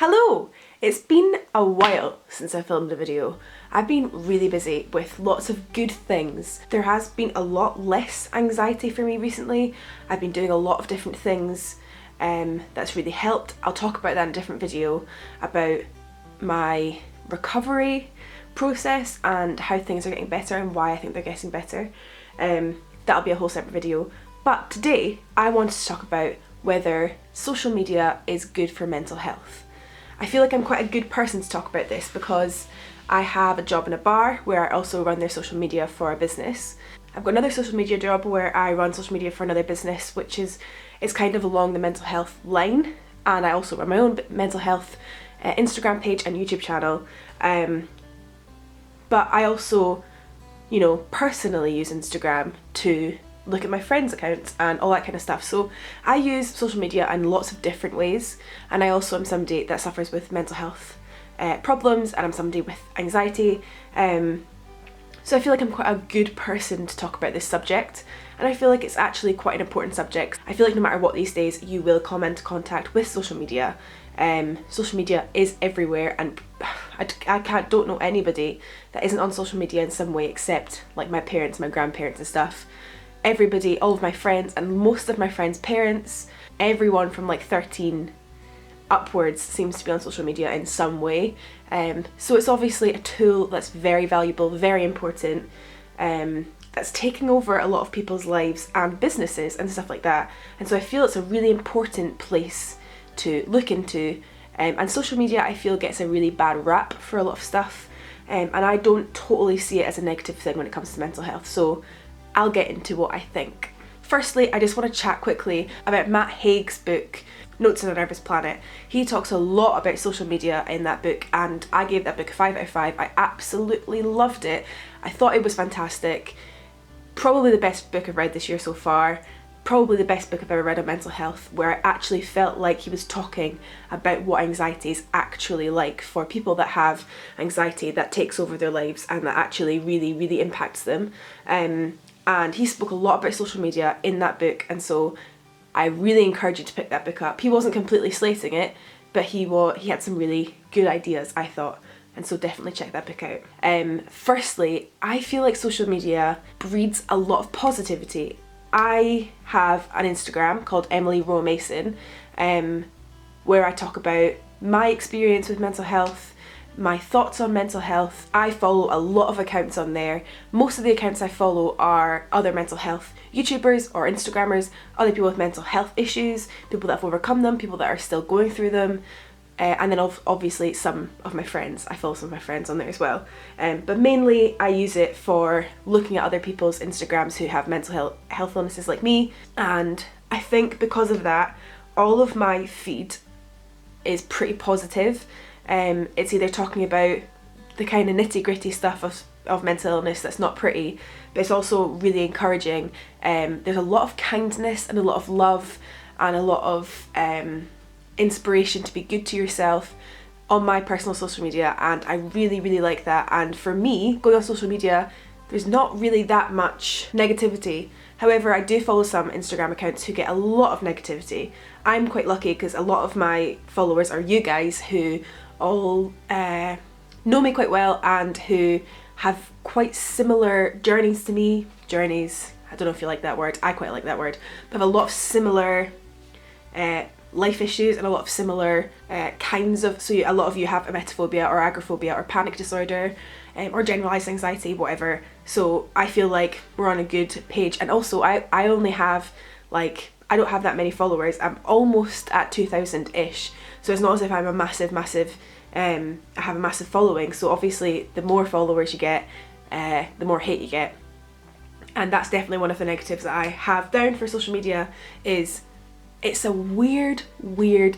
Hello! It's been a while since I filmed a video. I've been really busy with lots of good things. There has been a lot less anxiety for me recently. I've been doing a lot of different things that's really helped. I'll talk about that in a different video, about my recovery process and how things are getting better and why I think they're getting better. That'll be a whole separate video. But today I wanted to talk about whether social media is good for mental health. I feel like I'm quite a good person to talk about this because I have a job in a bar where I also run their social media for a business. I've got another social media job where I run social media for another business, which is kind of along the mental health line, and I also run my own mental health Instagram page and YouTube channel. But I also, personally use Instagram to look at my friends' accounts and all that kind of stuff. So I use social media in lots of different ways, and I also am somebody that suffers with mental health problems, and I'm somebody with anxiety. So I feel like I'm quite a good person to talk about this subject, and I feel like it's actually quite an important subject. I feel like no matter what these days, you will come into contact with social media. Social media is everywhere, and I don't know anybody that isn't on social media in some way, except like my parents, my grandparents and stuff. Everybody, all of my friends and most of my friends' parents, everyone from like 13 upwards seems to be on social media in some way. So it's obviously a tool that's very valuable, very important, that's taking over a lot of people's lives and businesses and stuff like that. And so I feel it's a really important place to look into. And social media, I feel, gets a really bad rap for a lot of stuff. And I don't totally see it as a negative thing when it comes to mental health. So I'll get into what I think. Firstly, I just want to chat quickly about Matt Haig's book, Notes on a Nervous Planet. He talks a lot about social media in that book, and I gave that book a 5 out of 5. I absolutely loved it. I thought it was fantastic. Probably the best book I've read this year so far. Probably the best book I've ever read on mental health, where I actually felt like he was talking about what anxiety is actually like for people that have anxiety that takes over their lives and that actually really, really impacts them. And he spoke a lot about social media in that book, and so I really encourage you to pick that book up. He wasn't completely slating it, but he had some really good ideas, I thought, and so definitely check that book out. Firstly, I feel like social media breeds a lot of positivity. I have an Instagram called Emily Rowe Mason, where I talk about my experience with mental health, my thoughts on mental health. I follow a lot of accounts on there. Most of the accounts I follow are other mental health YouTubers or Instagrammers, other people with mental health issues, people that have overcome them, people that are still going through them, and then obviously some of my friends. I follow some of my friends on there as well. But mainly I use it for looking at other people's Instagrams who have mental health illnesses like me, and I think because of that, all of my feed is pretty positive. It's either talking about the kind of nitty-gritty stuff of mental illness that's not pretty, but it's also really encouraging. There's a lot of kindness and a lot of love and a lot of inspiration to be good to yourself on my personal social media, and I really, really like that. And for me, going on social media, there's not really that much negativity. However, I do follow some Instagram accounts who get a lot of negativity. I'm quite lucky because a lot of my followers are you guys who all know me quite well and who have quite similar journeys to me. Journeys, I don't know if you like that word, I quite like that word, but have a lot of similar life issues and a lot of similar kinds of, so a lot of you have emetophobia or agoraphobia or panic disorder or generalized anxiety, whatever. So I feel like we're on a good page. And also I only have I don't have that many followers. I'm almost at 2,000-ish. So it's not as if I'm a massive, I have a massive following. So obviously the more followers you get, the more hate you get. And that's definitely one of the negatives that I have down for social media, is it's a weird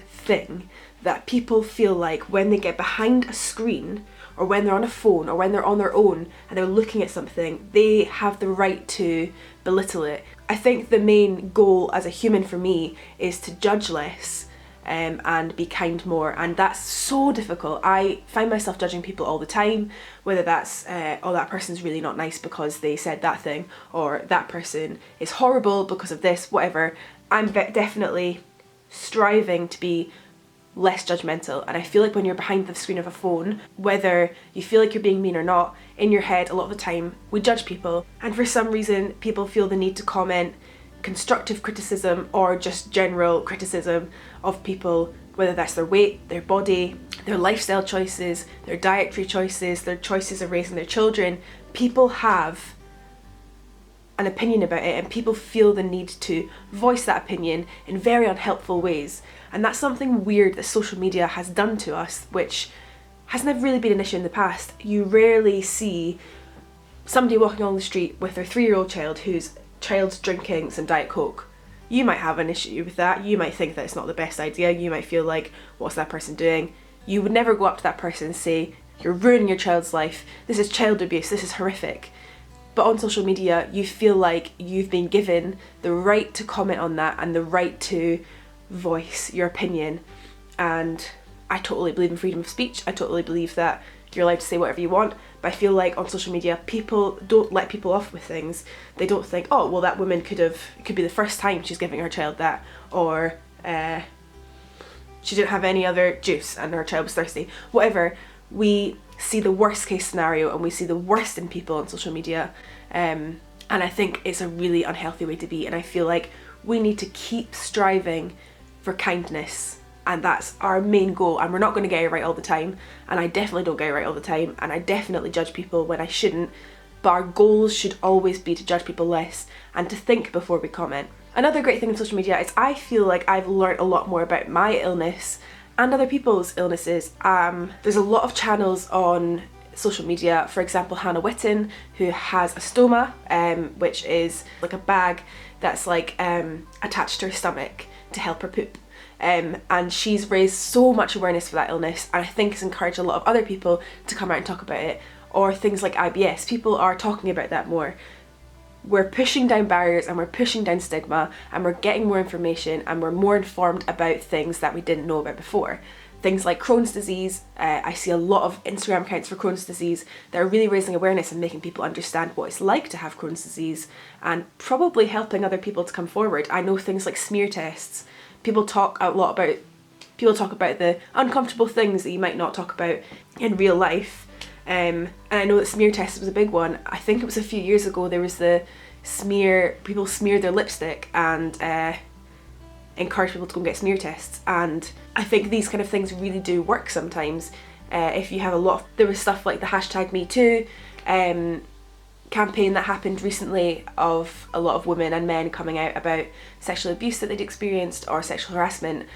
thing that people feel like when they get behind a screen or when they're on a phone or when they're on their own and they're looking at something, they have the right to belittle it. I think the main goal as a human for me is to judge less and be kind more, and that's so difficult. I find myself judging people all the time, whether that's oh, that person's really not nice because they said that thing, or that person is horrible because of this, whatever. I'm definitely striving to be less judgmental. And I feel like when you're behind the screen of a phone, whether you feel like you're being mean or not, in your head a lot of the time we judge people, and for some reason people feel the need to comment constructive criticism or just general criticism of people, whether that's their weight, their body, their lifestyle choices, their dietary choices, their choices of raising their children. People have an opinion about it, and people feel the need to voice that opinion in very unhelpful ways. And that's something weird that social media has done to us, which has never really been an issue in the past. You rarely see somebody walking along the street with their 3-year-old child whose child's drinking some Diet Coke. You might have an issue with that. You might think that it's not the best idea. You might feel like, what's that person doing? You would never go up to that person and say, you're ruining your child's life. This is child abuse. This is horrific. But on social media, you feel like you've been given the right to comment on that and the right to voice your opinion. And I totally believe in freedom of speech. I totally believe that you're allowed to say whatever you want. But I feel like on social media, people don't let people off with things. They don't think, oh, well, that woman it could be the first time she's giving her child that, or she didn't have any other juice and her child was thirsty. Whatever. We see the worst case scenario and we see the worst in people on social media, and I think it's a really unhealthy way to be. And I feel like we need to keep striving for kindness, and that's our main goal. And we're not going to get it right all the time, and I definitely don't get it right all the time, and I definitely judge people when I shouldn't, but our goals should always be to judge people less and to think before we comment. Another great thing in social media is I feel like I've learned a lot more about my illness and other people's illnesses. There's a lot of channels on social media, for example Hannah Witton, who has a stoma, which is like a bag that's like attached to her stomach to help her poop. And she's raised so much awareness for that illness, and I think it's encouraged a lot of other people to come out and talk about it. Or things like IBS, people are talking about that more. We're pushing down barriers and we're pushing down stigma, and we're getting more information and we're more informed about things that we didn't know about before. Things like Crohn's disease, I see a lot of Instagram accounts for Crohn's disease that are really raising awareness and making people understand what it's like to have Crohn's disease, and probably helping other people to come forward. I know things like smear tests. People talk about the uncomfortable things that you might not talk about in real life. And I know that smear tests was a big one. I think it was a few years ago there was people smeared their lipstick and encouraged people to go and get smear tests. And I think these kind of things really do work sometimes. If you have there was stuff like the #MeToo campaign that happened recently of a lot of women and men coming out about sexual abuse that they'd experienced or sexual harassment.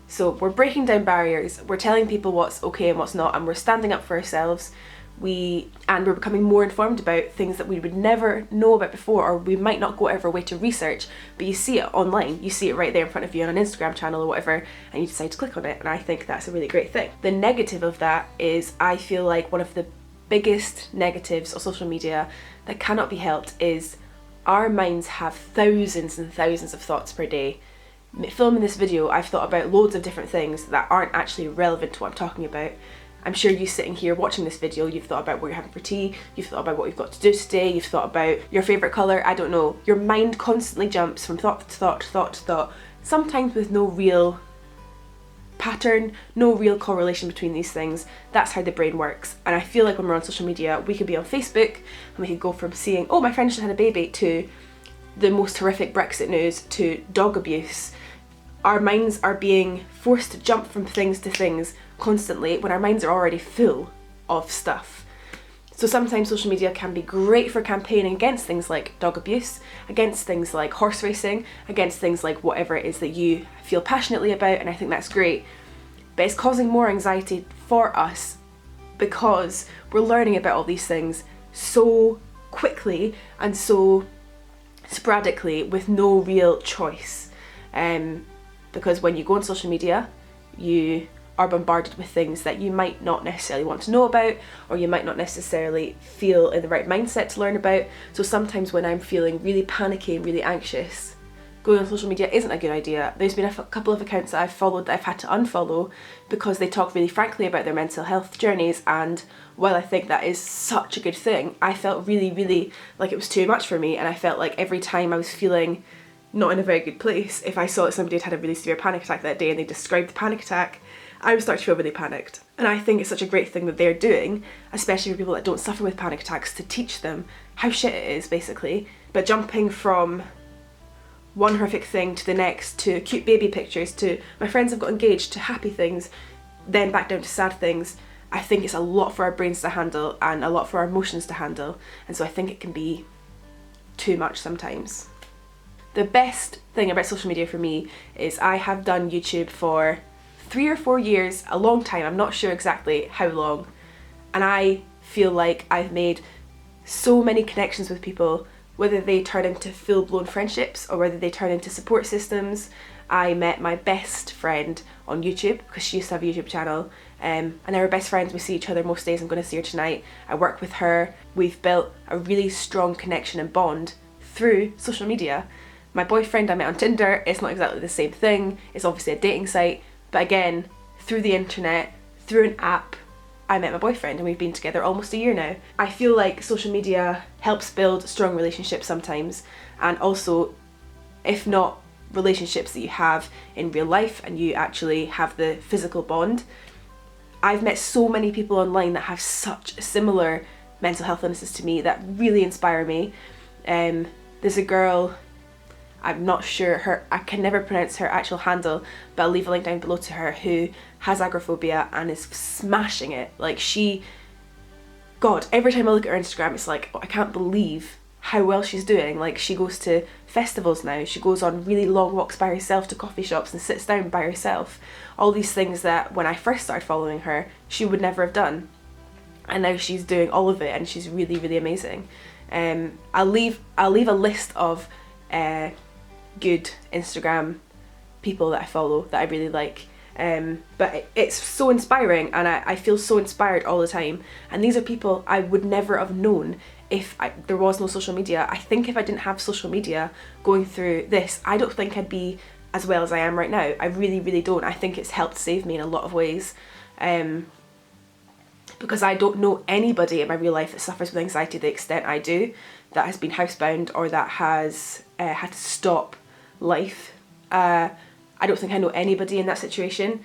So we're breaking down barriers, we're telling people what's okay and what's not, and we're standing up for ourselves. We're becoming more informed about things that we would never know about before, or we might not go out of our way to research, but you see it online, you see it right there in front of you on an Instagram channel or whatever, and you decide to click on it, and I think that's a really great thing. The negative of that is, I feel like one of the biggest negatives of social media that cannot be helped is our minds have thousands and thousands of thoughts per day. Filming this video, I've thought about loads of different things that aren't actually relevant to what I'm talking about. I'm sure you sitting here watching this video, you've thought about what you're having for tea, you've thought about what you've got to do today, you've thought about your favourite colour, I don't know. Your mind constantly jumps from thought to thought to thought to thought, sometimes with no real pattern, no real correlation between these things. That's how the brain works. And I feel like when we're on social media, we could be on Facebook and we could go from seeing, oh, my friend just had a baby, to the most horrific Brexit news, to dog abuse. Our minds are being forced to jump from things to things constantly when our minds are already full of stuff. So sometimes social media can be great for campaigning against things like dog abuse, against things like horse racing, against things like whatever it is that you feel passionately about, and I think that's great. But it's causing more anxiety for us because we're learning about all these things so quickly and so sporadically with no real choice. Because when you go on social media, you are bombarded with things that you might not necessarily want to know about, or you might not necessarily feel in the right mindset to learn about. So sometimes when I'm feeling really panicky and really anxious, going on social media isn't a good idea. There's been a couple of accounts that I've followed that I've had to unfollow because they talk really frankly about their mental health journeys, and while I think that is such a good thing, I felt really, really like it was too much for me, and I felt like every time I was feeling not in a very good place, if I saw that somebody had had a really severe panic attack that day and they described the panic attack, I would start to feel really panicked. And I think it's such a great thing that they're doing, especially for people that don't suffer with panic attacks, to teach them how shit it is, basically. But jumping from one horrific thing to the next, to cute baby pictures, to my friends have got engaged, to happy things, then back down to sad things, I think it's a lot for our brains to handle and a lot for our emotions to handle. And so I think it can be too much sometimes. The best thing about social media for me is I have done YouTube for 3 or 4 years, a long time, I'm not sure exactly how long, and I feel like I've made so many connections with people, whether they turn into full-blown friendships or whether they turn into support systems. I met my best friend on YouTube because she used to have a YouTube channel, and now we're best friends. We see each other most days. I'm going to see her tonight. I work with her. We've built a really strong connection and bond through social media. My boyfriend I met on Tinder, it's not exactly the same thing. It's obviously a dating site, but again, through the internet, through an app, I met my boyfriend and we've been together almost a year now. I feel like social media helps build strong relationships sometimes, and also, if not relationships that you have in real life and you actually have the physical bond. I've met so many people online that have such similar mental health illnesses to me that really inspire me. There's a girl, I'm not sure I can never pronounce her actual handle, but I'll leave a link down below to her, who has agoraphobia and is smashing it. Like God, every time I look at her Instagram, it's like, oh, I can't believe how well she's doing. Like, she goes to festivals now, she goes on really long walks by herself to coffee shops and sits down by herself. All these things that when I first started following her, she would never have done. And now she's doing all of it and she's really, really amazing. I'll leave a list of good Instagram people that I follow that I really like. But it's so inspiring, and I feel so inspired all the time. And these are people I would never have known if there was no social media. I think if I didn't have social media going through this, I don't think I'd be as well as I am right now. I really, really don't. I think it's helped save me in a lot of ways. Because I don't know anybody in my real life that suffers with anxiety to the extent I do, that has been housebound or that has had to stop life. I don't think I know anybody in that situation,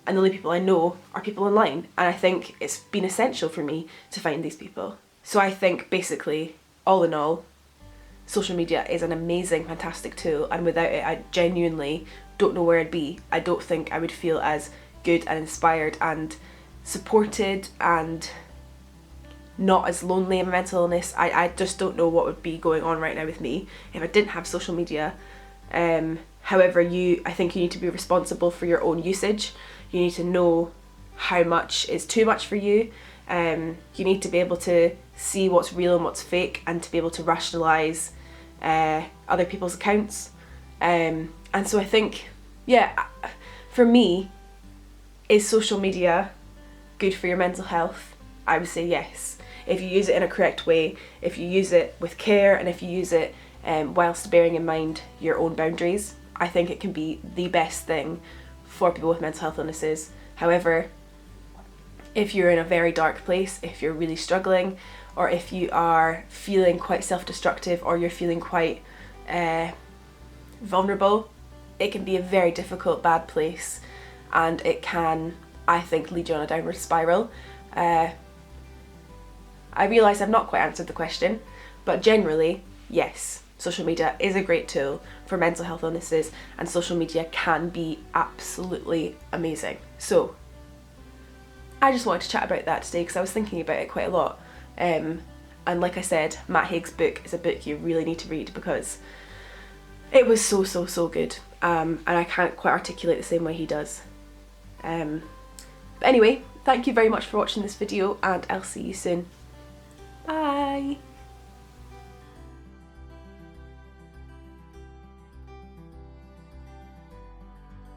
and the only people I know are people online, and I think it's been essential for me to find these people. So I think basically, all in all, social media is an amazing, fantastic tool, and without it I genuinely don't know where I'd be. I don't think I would feel as good and inspired and supported and not as lonely in my mental illness. I just don't know what would be going on right now with me if I didn't have social media. However, I think you need to be responsible for your own usage. You need to know how much is too much for you. You need to be able to see what's real and what's fake, and to be able to rationalise other people's accounts. And so I think, yeah, for me, is social media good for your mental health? I would say yes. If you use it in a correct way, if you use it with care, and if you use it whilst bearing in mind your own boundaries, I think it can be the best thing for people with mental health illnesses. However, if you're in a very dark place, if you're really struggling, or if you are feeling quite self-destructive, or you're feeling quite vulnerable, it can be a very difficult, bad place, and it can, I think, lead you on a downward spiral. I realise I've not quite answered the question, but generally, yes, social media is a great tool for mental health illnesses, and social media can be absolutely amazing. So I just wanted to chat about that today because I was thinking about it quite a lot. And like I said, Matt Haig's book is a book you really need to read because it was so, so, so good. And I can't quite articulate the same way he does. But anyway, thank you very much for watching this video, and I'll see you soon.